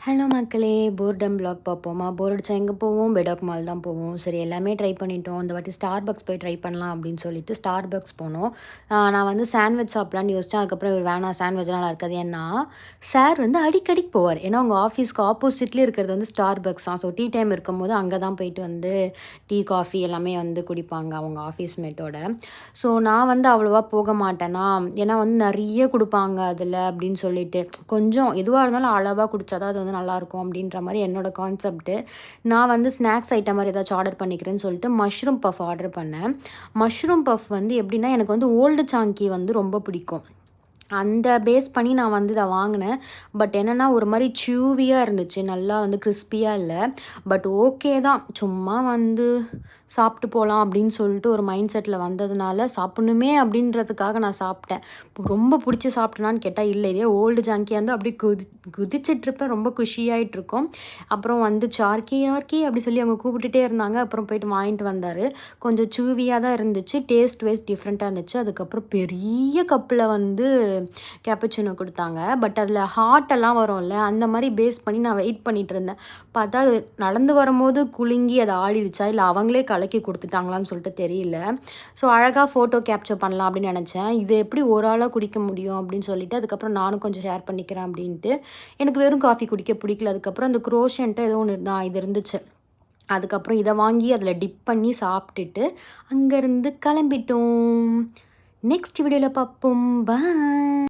Hello மக்களே, boredom black பார்ப்போமா? போர் அடிச்சா எங்கே போவோம்? பெடாக் மால் தான் போவோம். சரி, எல்லாமே ட்ரை பண்ணிட்டோம். இந்த வாட்டி ஸ்டார்பக்ஸ் போய் ட்ரை பண்ணலாம் அப்படின்னு சொல்லிட்டு ஸ்டார்பக்ஸ் போனோம். நான் வந்து சாண்ட்விச் சாப்பிட்லான்னு யோசித்தேன். அதுக்கப்புறம் இவர் வேணாம், சாண்ட்விச்லாம் நல்லா இருக்காது. ஏன்னா சார் வந்து அடிக்கடிக்கு போவார். ஏன்னா உங்கள் ஆஃபீஸ்க்கு ஆப்போசிட்லேயே இருக்கிறது வந்து ஸ்டார்பக்ஸ் தான். ஸோ டீ டைம் இருக்கும்போது அங்கே தான் போயிட்டு வந்து டீ, காஃபி எல்லாமே வந்து குடிப்பாங்க அவங்க ஆஃபீஸ் மேட்டோட. ஸோ நான் வந்து அவ்வளோவா போக மாட்டேனா, ஏன்னா வந்து நிறைய கொடுப்பாங்க அதில் அப்படின்னு சொல்லிட்டு. கொஞ்சம் எதுவாக இருந்தாலும் அளவாக குடித்தா தான் அது வந்து நல்லாயிருக்கும் அப்படின்ற மாதிரி என்னோட கான்செப்ட்டு. நான் வந்து ஸ்நாக்ஸ் ஐட்டம் மாதிரி ஏதாச்சும் ஆர்டர் பண்ணிக்கிறேன்னு சொல்லிட்டு மஷ்ரூம் பஃப் ஆர்டர் பண்ணேன். மஷ்ரூம் பஃப் வந்து எப்படின்னா, எனக்கு வந்து ஓல்டு சாங்கி வந்து ரொம்ப பிடிக்கும். அந்த பேஸ் பண்ணி நான் வந்து இதை வாங்கினேன். பட் என்னென்னா ஒரு மாதிரி ச்சியூவியாக இருந்துச்சு. நல்லா வந்து கிறிஸ்பியா இல்ல. பட் ஓகே தான். சும்மா வந்து சாப்பிட்டு போகலாம் அப்படின்னு சொல்லிட்டு ஒரு மைண்ட் செட்டில் வந்ததுனால, சாப்பிடணுமே அப்படின்றதுக்காக நான் சாப்பிட்டேன். ரொம்ப பிடிச்சி சாப்பிட்டேனான்னு கேட்டால் இல்லை. இதே ஓல்டு ஜாங்கியாக இருந்தால் அப்படியே குதிச்சிட்ருப்பேன். ரொம்ப குஷியாயிட்டிருக்கும். அப்புறம் வந்து சார்க்கி யார்க்கி அப்படி சொல்லி அவங்க கூப்பிட்டுட்டே இருந்தாங்க. அப்புறம் போயிட்டு வாங்கிட்டு வந்தார். கொஞ்சம் ச்சூவியாக தான் இருந்துச்சு. டேஸ்ட் வைஸ் டிஃப்ரெண்ட்டாக இருந்துச்சு. அதுக்கப்புறம் பெரிய கப்பில் வந்து கேப்பச்சினோ கொடுத்தாங்க. பட் அதில் ஹாட்டெல்லாம் வரும்ல, அந்த மாதிரி பேஸ் பண்ணி நான் வெயிட் பண்ணிகிட்டு இருந்தேன். பார்த்தா அது நடந்து வரும்போது குலுங்கி அது ஆடிடுச்சா, இல்லை அவங்களே கலக்கி கொடுத்துட்டாங்களான்னு சொல்லிட்டு தெரியல. ஸோ அழகாக ஃபோட்டோ கேப்சர் பண்ணலாம் அப்படின்னு நினச்சேன். இது எப்படி ஒரு ஆளாக குடிக்க முடியும் அப்படின்னு சொல்லிட்டு, அதுக்கப்புறம் நானும் கொஞ்சம் ஷேர் பண்ணிக்கிறேன் அப்படின்ட்டு. எனக்கு வெறும் காஃபி குடிக்க பிடிக்கல. அதுக்கப்புறம் அந்த குரோஷன்ட்டு ஏதோ ஒன்று இது இருந்துச்சு. அதுக்கப்புறம் இதை வாங்கி அதில் டிப் பண்ணி சாப்பிட்டுட்டு அங்கேருந்து கிளம்பிட்டோம். நெக்ஸ்ட் வீடியோவில் பார்ப்போம். பாய்.